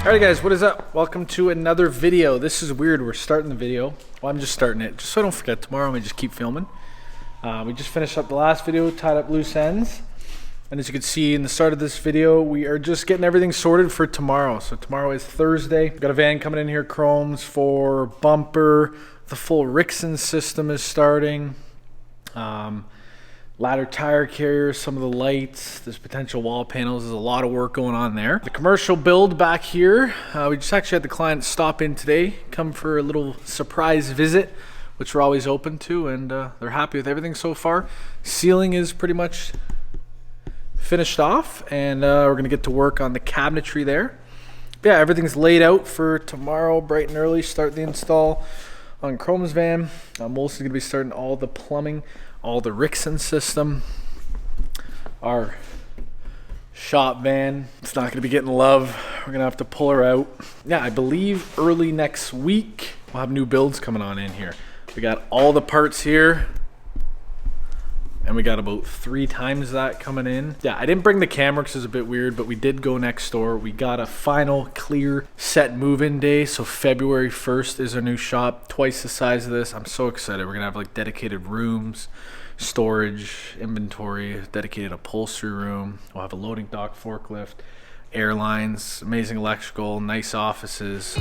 Alright guys, what is up? Welcome to another video. This is weird, we're starting the video. Well, I'm just starting it, just so I don't forget tomorrow. I'm gonna just keep filming. We just finished up the last video, tied up loose ends. And as you can see in the start of this video, we are just getting everything sorted for tomorrow. So tomorrow is Thursday. We've got a van coming in here, chromes for bumper. The full Rixson system is starting. Ladder tire carriers, some of the lights, there's potential wall panels. There's a lot of work going on there. The commercial build back here, we just actually had the client stop in today, come for a little surprise visit, which we're always open to, and they're happy with everything so far. Ceiling is pretty much finished off, and we're gonna get to work on the cabinetry there. But yeah, everything's laid out for tomorrow, bright and early, start the install on Chrome's van. Molson's gonna be starting all the plumbing, all the Rixson system. Our shop van, it's not gonna be getting love. We're gonna have to pull her out. Yeah, I believe early next week, we'll have new builds coming on in here. We got all the parts here, and we got about 3 times that coming in. Yeah, I didn't bring the camera because it's a bit weird, but we did go next door. We got a final clear set move-in day, so February 1st is our new shop, twice the size of this. I'm so excited. We're gonna have like dedicated rooms, storage, inventory, dedicated upholstery room. We'll have a loading dock, forklift, airlines, amazing electrical, nice offices.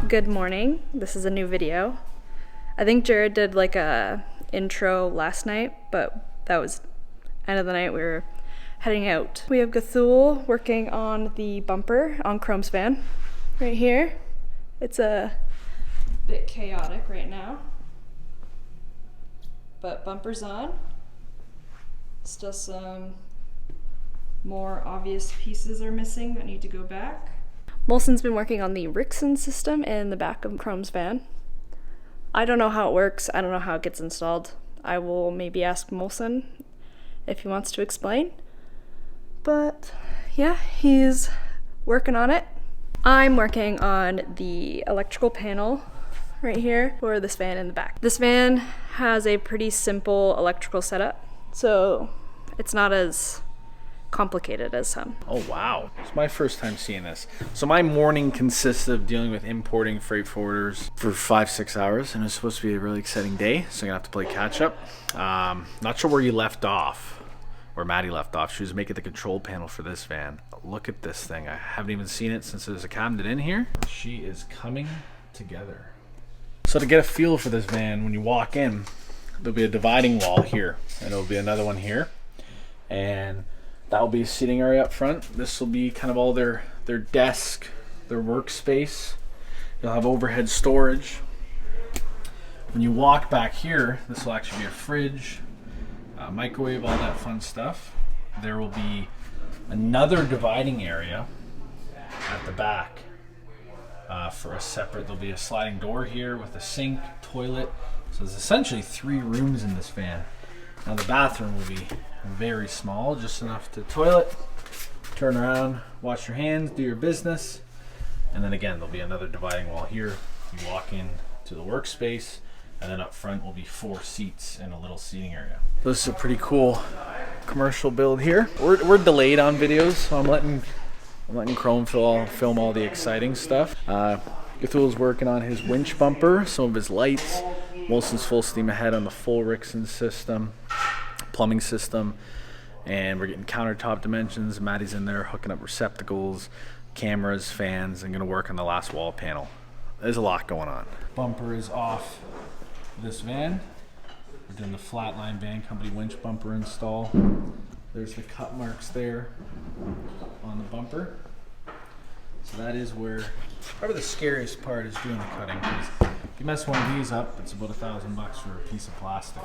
Good morning. This is a new video. I think Jared did like a intro last night, but that was end of the night. We were heading out. We have Gathul working on the bumper on Chrome's van right here. It's a bit chaotic right now, but bumper's on. Still some more obvious pieces are missing that need to go back. Molson's been working on the Rixson system in the back of Chrome's van. I don't know how it works. I don't know how it gets installed. I will maybe ask Molson if he wants to explain. But yeah, he's working on it. I'm working on the electrical panel right here for this van in the back. This van has a pretty simple electrical setup, so it's not as complicated as some. Oh wow, it's my first time seeing this. So my morning consists of dealing with importing freight forwarders for 5-6 hours, and it's supposed to be a really exciting day, so I'm gonna have to play catch up. Not sure where you left off, where Maddie left off. She was making the control panel for this van. Look at this thing. I haven't even seen it since there's a cabinet in here. She is coming together. So to get a feel for this van, when you walk in, there'll be a dividing wall here, and there'll be another one here, and that will be a seating area up front. This will be kind of all their desk, their workspace. You'll have overhead storage. When you walk back here, this will actually be a fridge, microwave, all that fun stuff. There will be another dividing area at the back for a separate, there'll be a sliding door here with a sink, toilet. So there's essentially 3 rooms in this van. Now the bathroom will be very small, just enough to toilet, turn around, wash your hands, do your business, and then again there'll be another dividing wall here. You walk in to the workspace, and then up front will be 4 seats and a little seating area. This is a pretty cool commercial build here. We're delayed on videos, so I'm letting Chrome film all the exciting stuff. Gathul's working on his winch bumper, some of his lights. Molson's full steam ahead on the full Rixson system, plumbing system, and we're getting countertop dimensions. Maddie's in there hooking up receptacles, cameras, fans, and gonna work on the last wall panel. There's a lot going on. Bumper is off this van. We're doing the Flatline Van Company winch bumper install. There's the cut marks there on the bumper. So that is where probably the scariest part is doing the cutting. If you mess one of these up, it's about $1,000 for a piece of plastic.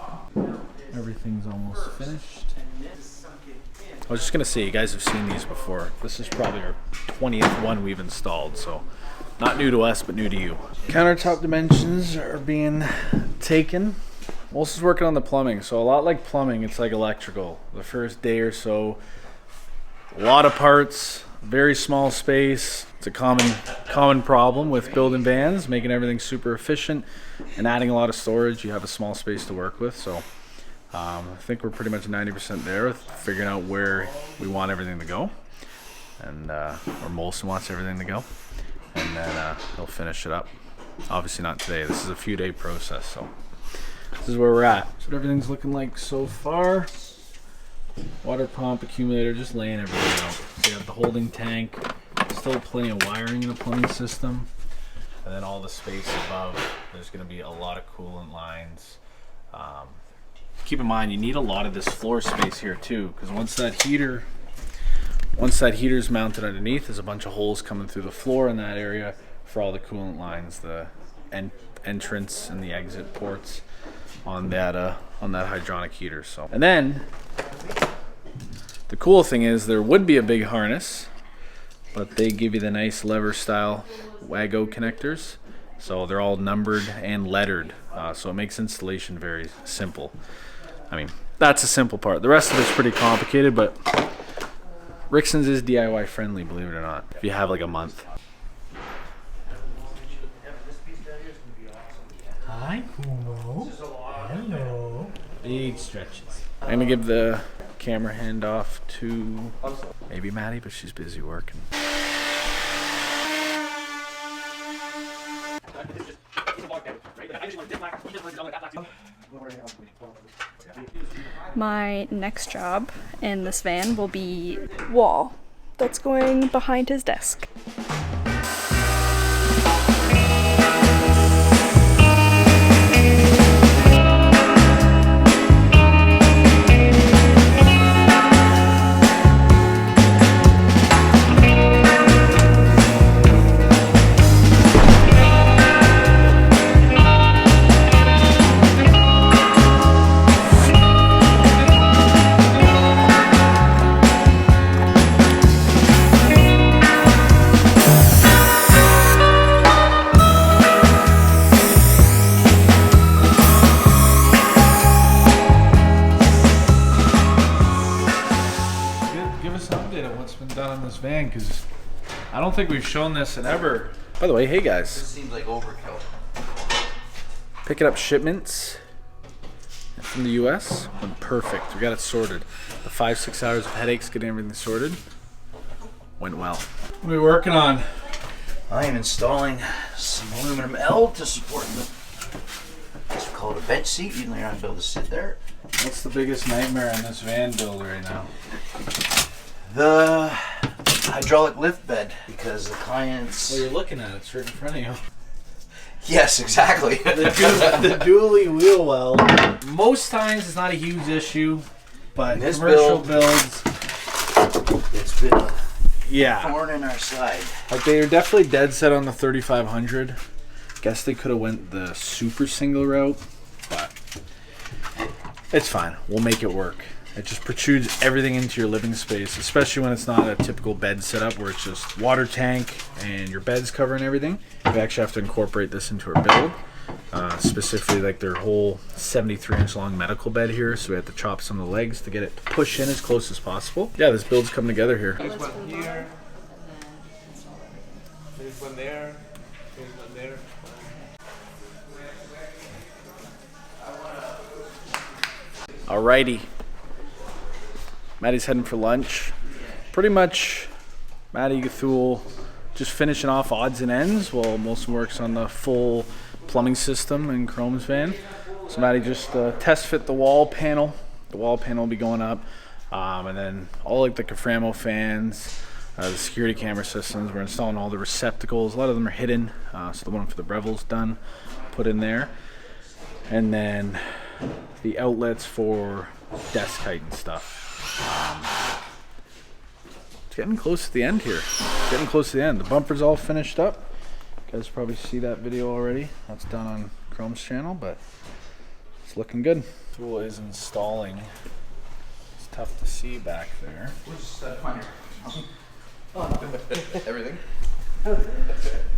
Everything's almost finished. I was just gonna say, you guys have seen these before. This is probably our 20th one we've installed, so not new to us, but new to you. Countertop dimensions are being taken. Molson's working on the plumbing, so a lot like plumbing, it's like electrical. The first day or so, a lot of parts, very small space. It's a common problem with building vans, making everything super efficient and adding a lot of storage. You have a small space to work with, so I think we're pretty much 90% there with figuring out where we want everything to go, and where Molson wants everything to go, and then he'll finish it up. Obviously not today. This is a few day process, so this is where we're at. That's what everything's looking like so far. Water pump, accumulator, just laying everything out. So you have the holding tank, still plenty of wiring in the plumbing system, and then all the space above. There's going to be a lot of coolant lines. Keep in mind, you need a lot of this floor space here too, because once that heater's mounted underneath, there's a bunch of holes coming through the floor in that area for all the coolant lines, the entrance and the exit ports on that hydronic heater. So, and then the cool thing is there would be a big harness, but they give you the nice lever style WAGO connectors, so they're all numbered and lettered, so it makes installation very simple. I mean, that's a simple part. The rest of it's pretty complicated, but Rixon's is DIY friendly, believe it or not, if you have like a month. Hi, Kumo. Hello. Big stretches. I'm gonna give the camera hand off to maybe Maddie, but she's busy working. My next job in this van will be wall that's going behind his desk. Done on this van, because I don't think we've shown this in ever. By the way, hey guys. This seems like overkill. Picking up shipments from the US went perfect. We got it sorted. The 5-6 hours of headaches getting everything sorted went well. What are we working on? I am installing some aluminum L to support the, I guess we call it a bench seat. Usually you're not able to sit there. What's the biggest nightmare in this van build right now? The hydraulic lift bed, because the clients... Well, you're looking at it, it's right in front of you. Yes, exactly. The dually wheel well. Most times it's not a huge issue, but this commercial builds, it's been a yeah, thorn in our side. like they are definitely dead set on the 3500. Guess they could have went the super single route, but it's fine. We'll make it work. It just protrudes everything into your living space, especially when it's not a typical bed setup where it's just water tank and your bed's covering everything. We actually have to incorporate this into our build, specifically like their whole 73-inch long medical bed here, so we have to chop some of the legs to get it pushed in as close as possible. Yeah, this build's coming together here. There's one here. There's one there. There's one there. Alrighty. Maddie's heading for lunch. Pretty much Maddie Gathul just finishing off odds and ends while Molson works on the full plumbing system in Chrome's van. So Maddie just test fit the wall panel. The wall panel will be going up. And then all like the Campervan fans, the security camera systems. We're installing all the receptacles. A lot of them are hidden. So the one for the Breville's done, put in there. And then the outlets for desk height and stuff. It's getting close to the end here. Getting close to the end. The bumper's all finished up. You guys probably see that video already. That's done on Chrome's channel, but it's looking good. Tool is installing. It's tough to see back there. Everything.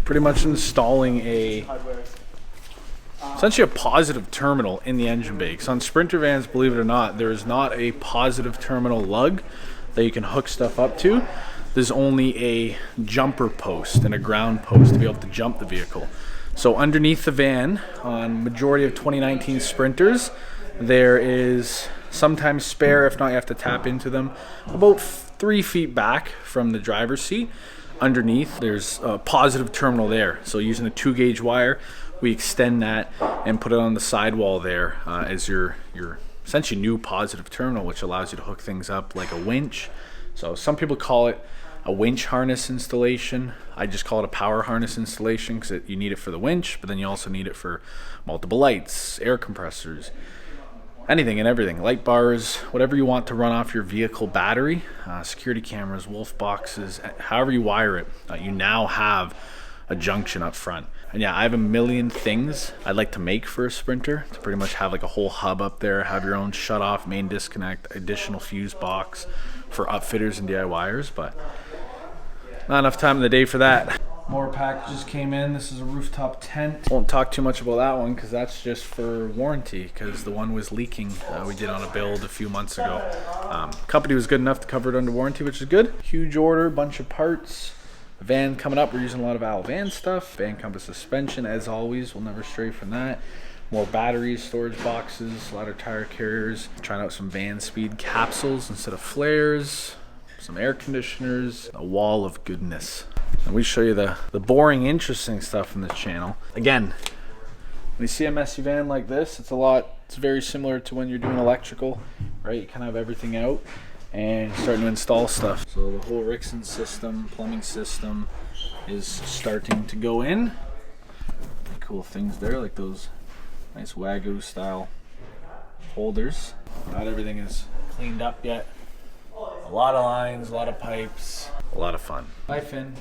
Pretty much installing essentially a positive terminal in the engine bay. Because on Sprinter vans, believe it or not, there is not a positive terminal lug that you can hook stuff up to. There's only a jumper post and a ground post to be able to jump the vehicle. So underneath the van, on majority of 2019 Sprinters, there is sometimes spare, if not you have to tap into them, about 3 feet back from the driver's seat. Underneath, there's a positive terminal there. So using a 2-gauge wire, we extend that and put it on the sidewall there as your essentially new positive terminal, which allows you to hook things up like a winch. So some people call it a winch harness installation. I just call it a power harness installation because you need it for the winch, but then you also need it for multiple lights, air compressors, anything and everything, light bars, whatever you want to run off your vehicle battery, security cameras, wolf boxes, however you wire it, you now have a junction up front. And yeah, I have a million things I'd like to make for a Sprinter to pretty much have like a whole hub up there, have your own shut off, main disconnect, additional fuse box for upfitters and DIYers, but not enough time in the day for that. More packages came in. This is a rooftop tent. Won't talk too much about that one because that's just for warranty because the one was leaking. We did on a build a few months ago. Company was good enough to cover it under warranty, which is good. Huge order, bunch of parts. Van coming up, we're using a lot of Al Van stuff. Van compass suspension, as always, we'll never stray from that. More batteries, storage boxes, a lot of tire carriers. Trying out some van speed capsules instead of flares. Some air conditioners, a wall of goodness. And we show you the boring, interesting stuff in this channel. Again, when you see a messy van like this, it's very similar to when you're doing electrical, right? You kind of have everything out and starting to install stuff. So the whole Rickson system, plumbing system is starting to go in. Cool things there, like those nice Wagyu style holders. Not everything is cleaned up yet. A lot of lines, a lot of pipes, a lot of fun. Hi Finn.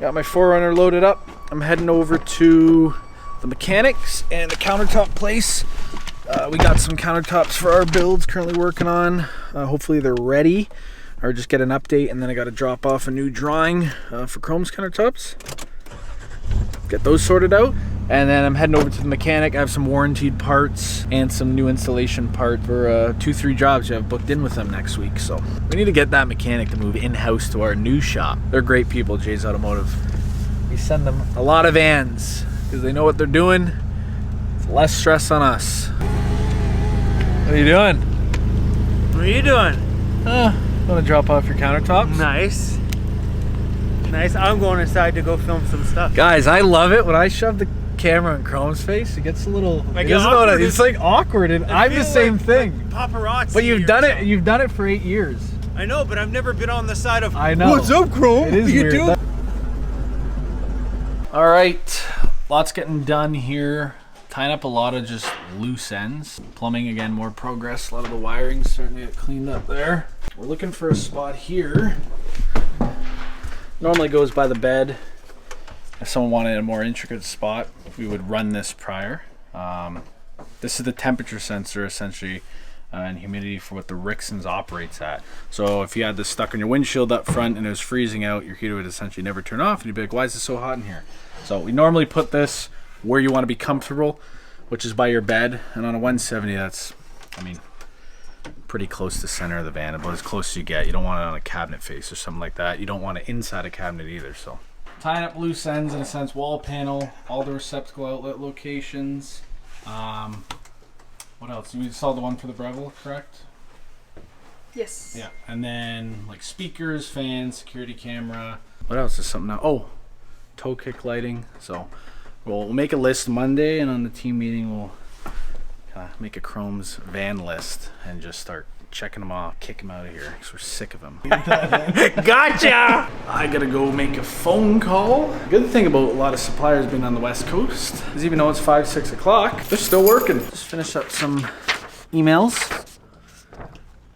Got my 4Runner loaded up. I'm heading over to the mechanics and the countertop place. We got some countertops for our builds currently working on. Hopefully they're ready, or just get an update, and then I got to drop off a new drawing for Chrome's countertops. Get those sorted out, and then I'm heading over to the mechanic. I have some warranted parts and some new installation part for 2-3 jobs you have booked in with them next week. So we need to get that mechanic to move in-house to our new shop. They're great people, Jay's Automotive. We send them a lot of vans because they know what they're doing. It's less stress on us. What are you doing? What are you doing? Want to drop off your countertops? Nice. Nice. I'm going inside to go film some stuff. Guys, I love it when I shove the camera in Chrome's face. It gets a little. It's like awkward, and I'm the same thing. Like paparazzi. But you've done it. You've done it for 8 years. I know, but I've never been on the side of. I know. What's up, Chrome? It is what you weird. doing? All right, lots getting done here. Tying up a lot of just loose ends. Plumbing, again, more progress. A lot of the wiring starting to get cleaned up there. We're looking for a spot here. Normally goes by the bed. If someone wanted a more intricate spot, we would run this prior. This is the temperature sensor, essentially, and humidity for what the Rickson's operates at. So if you had this stuck on your windshield up front and it was freezing out, your heater would essentially never turn off, and you'd be like, why is it so hot in here? So we normally put this where you want to be comfortable, which is by your bed. And on a 170, that's, I mean, pretty close to center of the van, about as close as you get. You don't want it on a cabinet face or something like that. You don't want it inside a cabinet either. So tying up loose ends, in a sense, wall panel, all the receptacle outlet locations. What else? You installed the one for the Breville, correct? Yes. Yeah, and then like speakers, fans, security camera. What else is something now? Oh, toe kick lighting. So we'll make a list Monday, and on the team meeting we'll Make a Chrome's van list and just start checking them off, kick them out of here because we're sick of them. Gotcha! I gotta go make a phone call. Good thing about a lot of suppliers being on the West Coast is even though it's 5, 6 o'clock, they're still working. Just finished up some emails.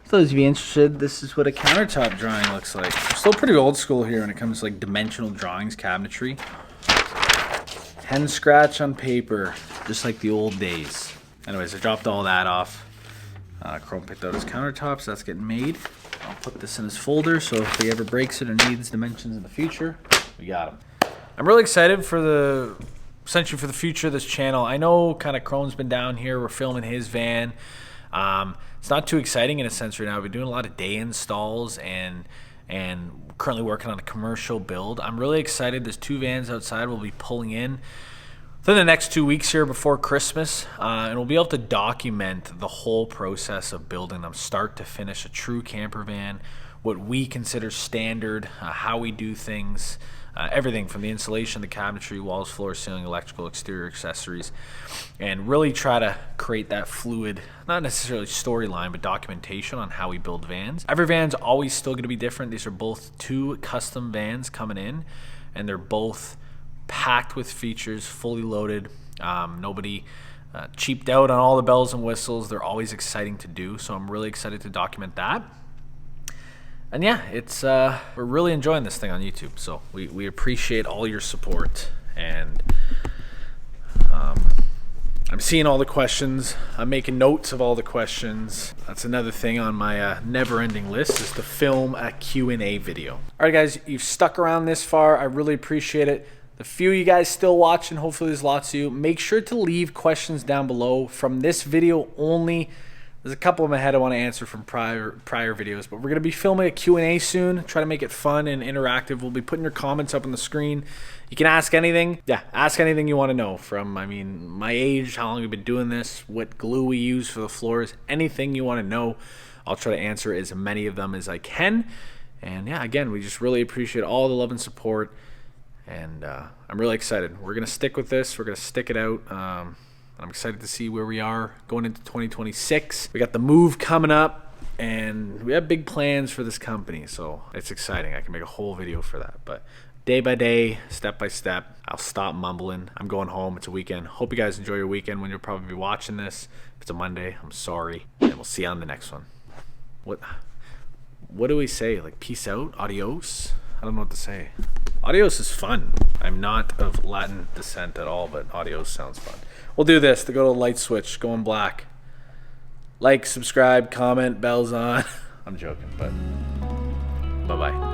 For those of you interested, this is what a countertop drawing looks like. We're still pretty old school here when it comes to like dimensional drawings, cabinetry. Hand scratch on paper, just like the old days. Anyways, I dropped all that off. Chrome picked out his countertops, that's getting made. I'll put this in his folder so if he ever breaks it or needs dimensions in the future, we got him. I'm really excited for essentially for the future of this channel. I know kind of Chrome's been down here, we're filming his van. It's not too exciting in a sense right now. We've been doing a lot of day installs and currently working on a commercial build. I'm really excited. There's 2 vans outside we'll be pulling in within the next 2 weeks here before Christmas, and we'll be able to document the whole process of building them, start to finish, a true camper van, what we consider standard, how we do things, everything from the insulation, the cabinetry, walls, floor, ceiling, electrical, exterior accessories, and really try to create that fluid, not necessarily storyline, but documentation on how we build vans. Every van's always still going to be different. These are both 2 custom vans coming in, and they're both packed with features, fully loaded. Nobody cheaped out on all the bells and whistles. They're always exciting to do, so I'm really excited to document that. And yeah, it's we're really enjoying this thing on YouTube, so we appreciate all your support. And I'm seeing all the questions. I'm making notes of all the questions. That's another thing on my never-ending list, is to film a Q&A video. All right, guys, you've stuck around this far. I really appreciate it. The few of you guys still watching, hopefully there's lots of you, make sure to leave questions down below from this video only. There's a couple in my head I want to answer from prior videos, but we're going to be filming a Q&A soon. Try to make it fun and interactive. We'll be putting your comments up on the screen. You can ask anything. Yeah, ask anything you want to know, from, I mean, my age, how long we've been doing this, what glue we use for the floors, anything you want to know. I'll try to answer as many of them as I can. And yeah, again, we just really appreciate all the love and support. And I'm really excited. We're going to stick with this. We're going to stick it out. I'm excited to see where we are going into 2026. We got the move coming up, and we have big plans for this company. So it's exciting. I can make a whole video for that. But day by day, step by step, I'll stop mumbling. I'm going home. It's a weekend. Hope you guys enjoy your weekend when you'll probably be watching this. If it's a Monday, I'm sorry. And we'll see you on the next one. What do we say? Like, peace out? Adios? I don't know what to say. Adios is fun. I'm not of Latin descent at all, but adios sounds fun. We'll do this to go to the light switch, go in black. Like, subscribe, comment, bells on. I'm joking, but bye-bye.